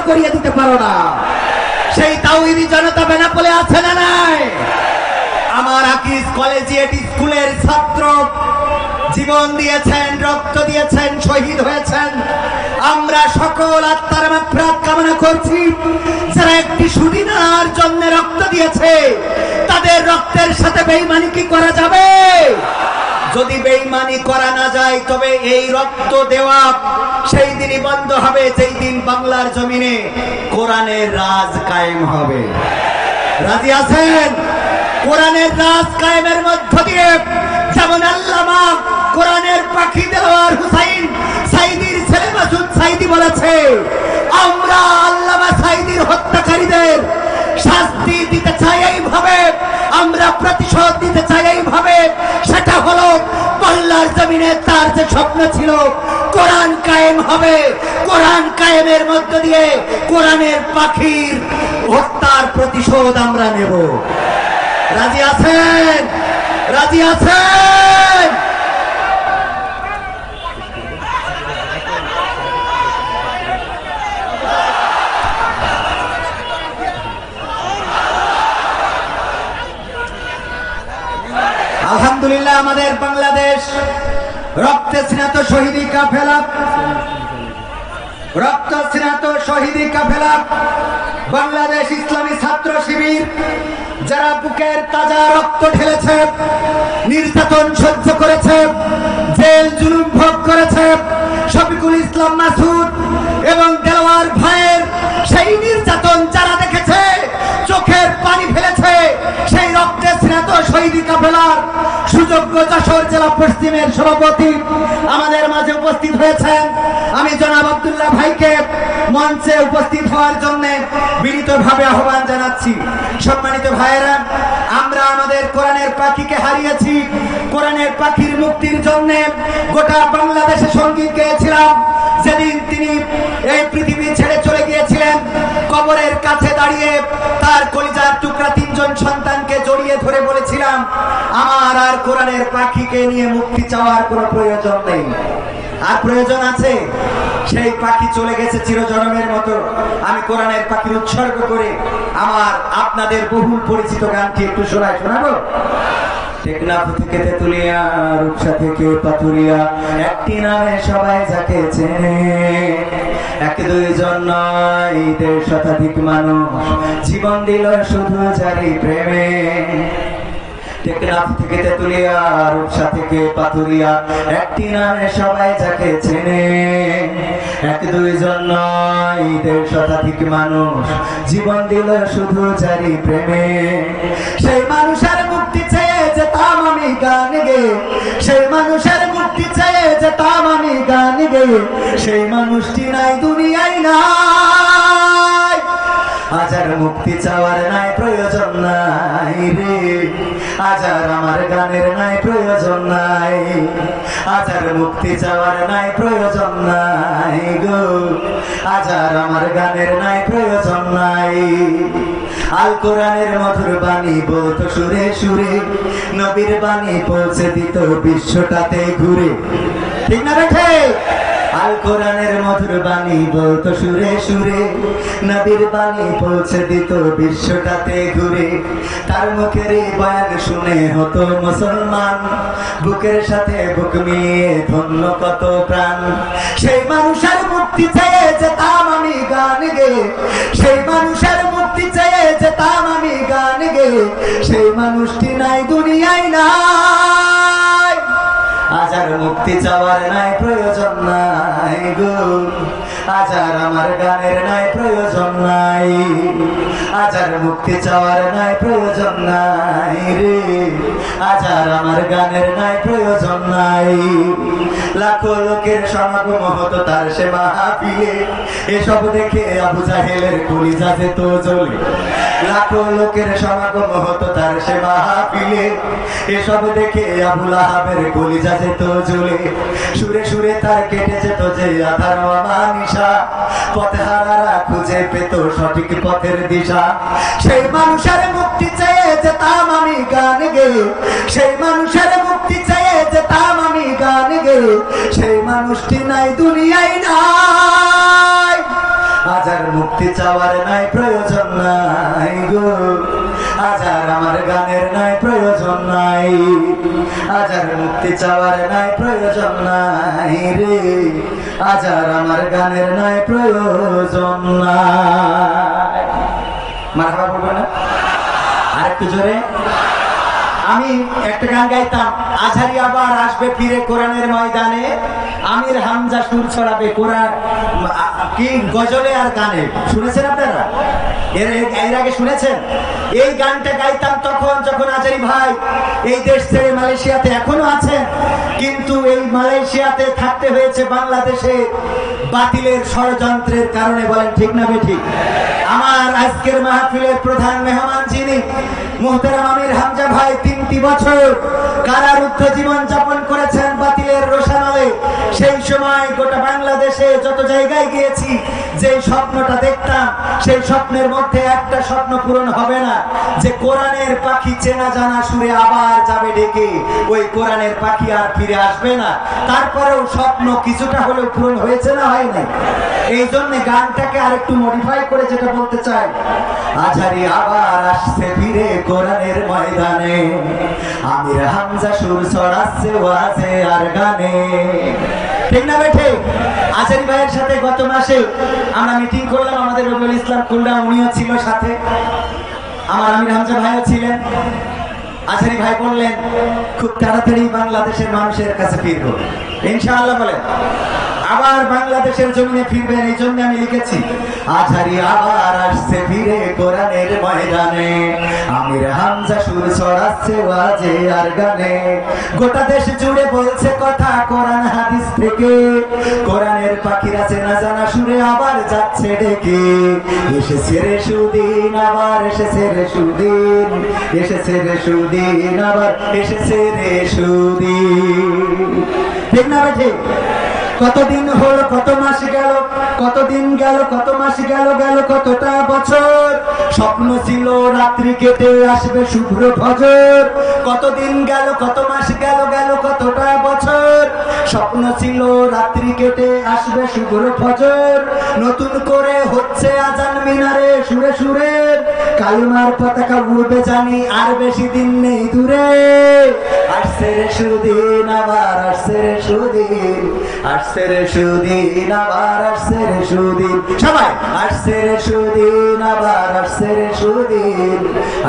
করিয়ে দিতে পারো না। সেই তাওহীদি জনতা বেনাপোলে আছে না নাই? আমার আকিজ কলেজিয়েট স্কুলের ছাত্র জীবন দিয়েছেন, রক্ত দিয়েছেন, শহীদ হয়েছেন। আমরা সকল আত্মার মাগফিরাত কামনা করছি। যারা একটি সুদিনার জন্য রক্ত দিয়েছে, তাদের রক্তের সাথে বেঈমানি কি করা যাবে? যদি বেঈমানি করা না যায়, তবে এই রক্ত দেওয়া সেই দিনই বন্ধ হবে যেই দিন বাংলার জমিনে কোরআনের রাজ কায়েম হবে। রাজি আছেন? কোরআনের রাজ কায়েমের মধ্য দিয়ে যেমন আল্লামা কোরআনের পাখি দেওয়ার হুসাইন সাইদির ছেলে মাসুদ সাইদি বলেছে, আমরা আল্লামা সাইদির হত্যাকারীদের শাস্তি দিতে চাই এইভাবে, আমরা প্রতিশোধ দিতে চাই এইভাবে। সেটা হলো বাংলার জমিনে তার যে স্বপ্ন ছিল কোরআন কায়েম হবে, কোরআন কায়েমের মধ্য দিয়ে কোরআনের পাখির হত্যার প্রতিশোধ আমরা নেব। রাজি আছেন? রাজি আছেন? আলহামদুলিল্লাহ, আমাদের বাংলাদেশ রক্তে স্নাত শহীদি কাফেলা, রক্ত স্নাত শহীদি কাফেলা বাংলাদেশ ইসলামী ছাত্র শিবির, যারা বুকের তাজা রক্ত ঢেলেছে, নির্যাতন সহ্য করেছে, জেল জুলুম ভোগ করেছে, শফিকুল ইসলাম মাসুদ এবং দেওয়ার ভাইয়ের সেই নির্যাতন যারা দেখেছে, চোখের পানি ফেলেছে, সেই রক্তে স্নাত শহীদি কাফেলার সুযোগ্য যশোর জেলা পশ্চিমের সভাপতি আমাদের মাঝে উপস্থিত হয়েছেন। আমি জনাব আব্দুল্লাহ ভাইকে মঞ্চে উপস্থিত হওয়ার জন্য বিনীতভাবে আহ্বান জানাচ্ছি। সম্মানিত ভাইয়েরা, আমরা আমাদের কোরআনের পাখিকে হারিয়েছি। কোরআনের পাখির মুক্তির জন্য গোটা বাংলাদেশে সঙ্গীত গেয়েছিলাম। যেদিন তিনি এই পৃথিবী ছেড়ে চলে গিয়েছিলেন, কবরের কাছে দাঁড়িয়ে তার কলিজার টুকরা তিনজন সন্তানকে জড়িয়ে ধরে বলেছিলাম, আমার আর কোরআনের পাখিকে নিয়ে মুক্তি চাওয়ার কোনো প্রয়োজন নেই। আর প্রয়োজন আছে? সেই পাখি চলে গেছে চিরজনমের মতো। আমি কোরআনের পাখির উৎসর্গ করে আমার আপনাদের বহুল পরিচিত গানটি একটু শোনাবো। টেকনাফ থেকে তেতুলিয়া, রূপসা থেকে পাথুরিয়া, একটি নামে সবাই যাকে চেনে। এক দুইজন নয়, ১.৫ শতাধিক মানুষ জীবন দিল শুধু যারি প্রেমে। টেকনাফ থেকে তেতুলিয়া, রূপসা থেকে পাথুরিয়া, একটি নামে সবাই যাকে চেনে। এক দুইজন নয়, ১.৫ শতাধিক মানুষ জীবন দিল শুধু যারি প্রেমে। সেই মানুষের মুক্তি চেয়ে যেতাম আমি গান গেয়ে, সেই মানুষের মুক্তি চেয়ে যেতাম আমি গান গেয়ে, সেই মানুষটি নাই দুনিয়ায় নাই। আজ আর মুক্তি চাওয়ার নাই প্রয়োজন নাই রে, আজ আর আমার গানের নাই প্রয়োজন নাই, আজ আর মুক্তি চাওয়ার নাই প্রয়োজন নাই গো, আজ আর আমার গানের নাই প্রয়োজন নাই। আল কোরআনের মধুর বাণী বলতো সুরে সুরে, নবীর বাণী পৌঁছে দিত বিশ্বটাতে ঘুরে। ঠিক না রেখে? আল কোরআনের মধুর বাণী বলতো সুরে সুরে, নবীর বাণী পৌঁছে দিত বিশ্বটাতে ঘুরে। তার মুখের বয়ান শুনে হতো মুসলমান, বুকের সাথে বুক মিলিয়ে ধন্য কত প্রাণ। সেই মানুষের মুক্তি চেয়ে যেতাম আমি গান গেয়ে, সেই মানুষের মুক্তি চেয়ে যেতাম আমি গান গেয়ে, সেই মানুষটি নাই দুনিয়ায় নাই। আজ আর মুক্তি চাওয়ার নাই প্রয়োজন নাই গো, আজ আর আমার গানের নাই প্রয়োজন নাই, আজ আর মুক্তি চাওয়ার নাই প্রয়োজন নাই রে, আজ আর আমার গানের নাই প্রয়োজন নাই। লাখো লোকের সমাগম হতো তার সে মাহফিলে, এসব দেখে আবু জাহেলের কলিজা যেত জ্বলে। লাখো লোকের সমাগম হতো তার সে মাহফিলে, এসব দেখে আবু লাহাবের কলিজা যেত জ্বলে। সুরে সুরে তার কেটে যেত যে আধার অমানিসা, পথে হারারা খুঁজে পেত সঠিক পথের দিশা। সেই মানুষের মুক্তি চেয়ে যেতাম আমি গান গেয়ে, সেই মানুষের মুক্তি চেয়ে যেতাম আমি গান গেয়ে, সেই মানুষটি নাই দুনিয়ায় নাই। আজ আর মুক্তি চাওয়ার নাই প্রয়োজন নাই গো, আজ আর আমার গানের নাই প্রয়োজন নাই, আজ আর মুক্তি চাওয়ার নাই প্রয়োজন নাই রে, আজ আর আমার গানের নাই প্রয়োজন নাই। মারহাবা বলবো না? আরেকটু জোরে। আমি একটা গান গাইতাম, আজহারি আবার আসবে ফিরে কোরআনের ময়দানে, আমির হামজা সুর ছড়াবে কোরআন কি গজলে আর গানে। শুনেছেন আপনারা? এর আগে শুনেছেন? এই গানটা গাইতাম তখন যখন আজহারি ভাই এই দেশ ছেড়ে মালয়েশিয়াতে এখনো আছেন, কিন্তু এই মালয়েশিয়াতে থাকতে হয়েছে বাংলাদেশে বাতিলের ষড়যন্ত্রের কারণে। বলেন ঠিক না বেঠিক? আমার আজকের মাহফিলের প্রধান মেহমান যিনি মুহতারাম আমির হামজা ভাই 3টি বছর কারারুদ্ধ জীবন যাপন করেছেন বাতিলের রোশানলে। সেই সময় গোটা বাংলাদেশে যত জায়গায় গিয়েছি যে স্বপ্নটা দেখতাম, সেই স্বপ্নের মধ্যে একটা স্বপ্ন পূরণ হবে না, যে কোরআনের পাখি চেনা জানা সুরে আবার যাবে ডেকে, ওই কোরআনের পাখি আর ফিরে আসবে না। তারপরেও স্বপ্ন কিছুটা হলেও পূরণ হয়েছে না হয় নাই? এই জন্য গানটাকে আরেকটু মডিফাই করে যেটা বলতে চাই, আজহারি আবার আসছে ফিরে কোরআনের ময়দানে, আমির হামজা সুর ছড়াচ্ছে ওয়াজে আর গানে। ঠিক না বেঠে? আজহারি ভাইয়ের সাথে গত মাসে আমরা মিটিং করলাম, আমাদের রবিউল ইসলাম খুলনা উনিও ছিল সাথে, আমার আমির হামজা ভাইও ছিলেন। আজহারি ভাই বললেন খুব তাড়াতাড়ি বাংলাদেশের মানুষের কাছে ফিরবো ইনশাআল্লাহ। বলেন আবার বাংলাদেশের জমিনে ফিরবেন। এই জন্য আমি লিখেছি, আজহারি আবার আসছে ফিরে কোরআনের ময়দানে, আমির হামজা সুর ছড়াচ্ছে ওয়াজে আর গানে। গোটা দেশ জুড়ে বলছে কথা কোরআন হাদিস থেকে, কোরআনের পাখিরা চেনা জানা সুরে আবার যাচ্ছে ডেকে। এসেছে রে সুদিন, আবার এসেছে রে সুদিন, এসেছে রে সুদিন, আবার এসেছে রে সুদিন। ঠিক না বেঠে? কতদিন হলো, কত মাস গেল, কতদিন গেল, কত মাস গেল, গেল কতটা বছর, স্বপ্ন ছিল রাত্রি কেটে আসবে শুভ্র ফজর। কতদিন গেল, কত মাস গেল, গেল কতটা বছর, স্বপ্ন ছিল রাত্রি কেটে আসবে শুভ্র ফজর। নতুন করে হচ্ছে আজান মিনারে সুরে সুরে, কালিমার পতাকা উড়বে জানি আর বেশি দিন নেই দূরে। আসছে রে সুদিন, আবার আসছে রে সুদিন, আসছে রে সুদিন, আবার আসছে রে সুদিন। সবাই আসছে রে সুদিন, আবার আসছে রে সুদিন,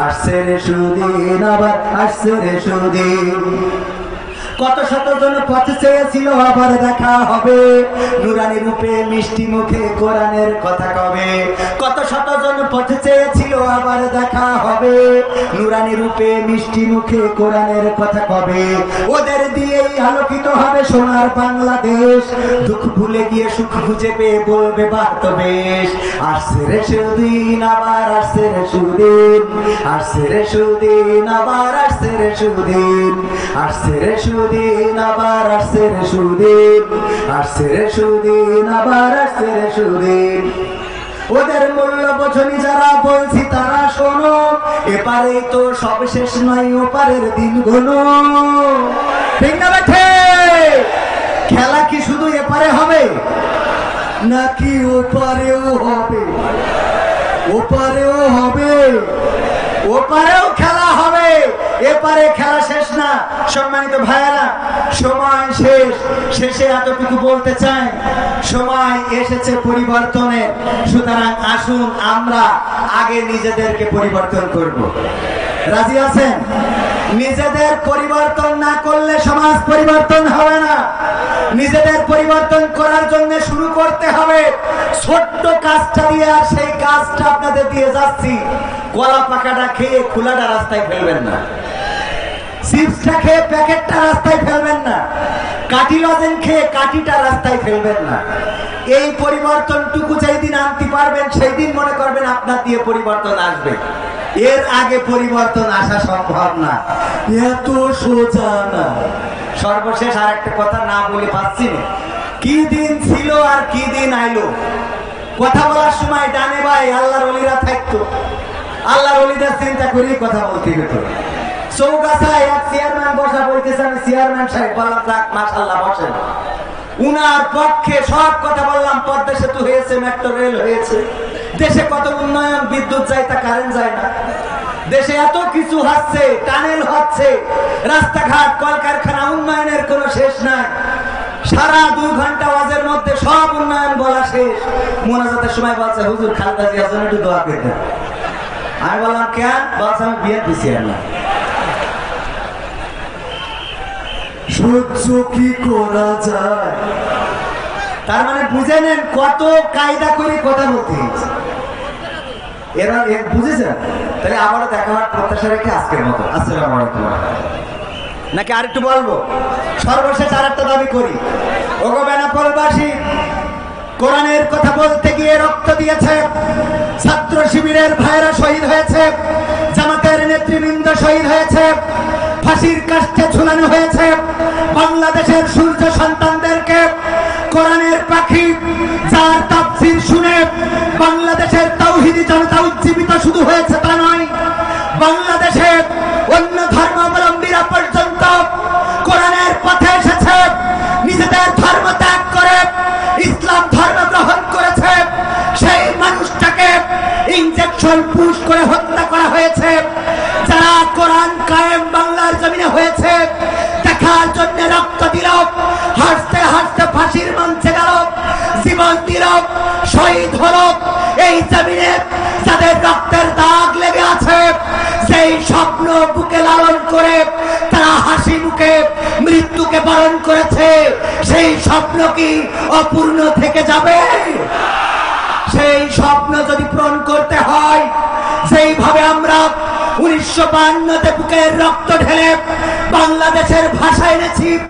আসছে রে সুদিন, আবার আসছে রে সুদিন। কত শত জন পথ চেয়েছিল আবার দেখা হবে, নুরানি রূপে মিষ্টি মুখে কোরআনের কথা কবে। কত শত জন পথ চেয়েছিল আবার দেখা হবে, নুরানি রূপে মিষ্টি মুখে কোরআনের কথা কবে। ওদের দিয়েই আলোকিত হবে সোনার বাংলাদেশ, দুঃখ ভুলে গিয়ে সুখ খুঁজে পেয়ে বলবে বাত বেশ। আসছে রে সুদিন, আবার আসছে রে সুদিন, আসছে রে সুদিন, আবার আসছে রে সুদিন, আসছে রে সুদিন, আবার আসছে রে সুদিন, আসছে রে সুদিন, আবার আসছে রে সুদিন। ওদের মূল্য বোঝনি যারা, বলছি তারা শোনো, এপারে তো সব শেষ নয়, ওপারের দিন গোনো। ঠিক না বেঠে? খেলা কি শুধু এপারে হবে নাকি ওপারেও হবে? ওপারেও হবে, ওপারেও খেলা হবে, এপারে খেলা শেষ না। সম্মানিত ভাইয়েরা, সময় শেষ, শেষে এতটুকু বলতে চাই, সময় এসেছে পরিবর্তনের। সুতরাং আসুন আমরা আগে নিজেদেরকে পরিবর্তন করব। রাজি আছেন? নিজেদের পরিবর্তন না করলে সমাজ পরিবর্তন হবে না। নিজেদের পরিবর্তন করার জন্য শুরু করতে হবে ছোট্ট কাজটা দিয়ে। আর সেই কাজটা আপনাদের দিয়ে যাচ্ছি, কলা পাকাটা খেয়ে খোলাটা রাস্তায় ফেলবেন না, চিপসটা খেয়ে প্যাকেটটা রাস্তায় ফেলবেন না, কাঠি লজেন খেয়ে কাঠিটা রাস্তায় ফেলবেন না। এই পরিবর্তনটুকু যেই দিন আনতে পারবেন সেই দিন মনে করবেন আপনার দিয়ে পরিবর্তন আসবে। এর আগে পরিবর্তন আসা সম্ভব না, এত সোজা না। সর্বশেষ আর একটা কথা না বলে পাচ্ছি না, কি দিন ছিল আর কি দিন আইলো। কথা বলার সময় ডানে ভাই আল্লাহর ওলিরা থাকতো, আল্লাহর ওলিদের চিন্তা করেই কথা বলতে হতো। চৌগাছায় এক চেয়ারম্যান বসা বলতেছে, আমি চেয়ারম্যান সাহেব বললাম যাক মাশাআল্লাহ বসেন। উনার পক্ষে সব কথা বললাম, পদ্মা সেতু হয়েছে, মেট্রো রেল হয়েছে, দেশে কত উন্নয়ন, বিদ্যুৎ যায় তা কারেন্ট যায় না। দেশে এত কিছু হচ্ছে, টানেল হচ্ছে, রাস্তাঘাট, কলকারখানা, উন্নয়নের কোনো শেষ নাই। সারা 2 ঘন্টা ওয়াজের মধ্যে সব উন্নয়ন বলা শেষ। মোনাজাতের সময় বলছে হুজুর খালেদা জিয়ার জন্য একটু দোয়া করতেন। আমি বললাম কেন? বলছে আমি বিয়ে দিছি না। সহ্য কি করা যায়? তার মানে বুঝে নেন কত কায়দা করে কথা বলতে হয়েছে। এরা বুঝেছেন? তাহলে আবারও দেখা হওয়ার প্রত্যাশা রেখে আজকের মতো আসসালামু আলাইকুম। নাকি আরেকটু বলবো? সর্বশেষ আরেকটা দাবি করি, ওগো বেনাপোলবাসী, কোরআনের কথা বলতে গিয়ে রক্ত দিয়েছে, ছাত্র শিবিরের ভাইরা শহীদ হয়েছে, জামাতের নেতৃবৃন্দ শহীদ হয়েছে, ফাঁসির কাষ্ঠে ঝুলানো হয়েছে বাংলাদেশের সূর্য সন্তানদেরকে। কোরআনের পাখি যার তাফসীর শুনে বাংলাদেশের তাওহীদি জনতা উজ্জীবিত শুধু হয়েছে তা নয়, বাংলাদেশে অন্য ধর্মাবলম্বীরা পর্যন্ত কোরআনের পথে এসেছে, নিজেদের ধর্ম ত্যাগ করে ইসলাম ধর্ম গ্রহণ করেছে। সেই মানুষটাকে ইনজেকশন পুশ করে হত্যা করা হয়েছে। যারা কোরআন কায়েম বাংলার জমিনে হয়েছে দেখার জন্য রক্ত দিল, হাসতে হাসতে ফাঁসির মঞ্চে গেল, জীবন দিল, শহীদ হল। এই জমিনে যাদের রক্তের দাগ লেগে আছে, সেই স্বপ্ন বুকে লালন করে তারা হাসি মুখে মৃত্যুকে বরণ করেছে, সেই স্বপ্ন কি অপূর্ণ থেকে যাবে? সেই স্বপ্ন যদি পূরণ করতে হয়, যেইভাবে আমরা 1952-তে বুকের রক্ত ঢেলে বাংলাদেশের ভাষা এনেছি,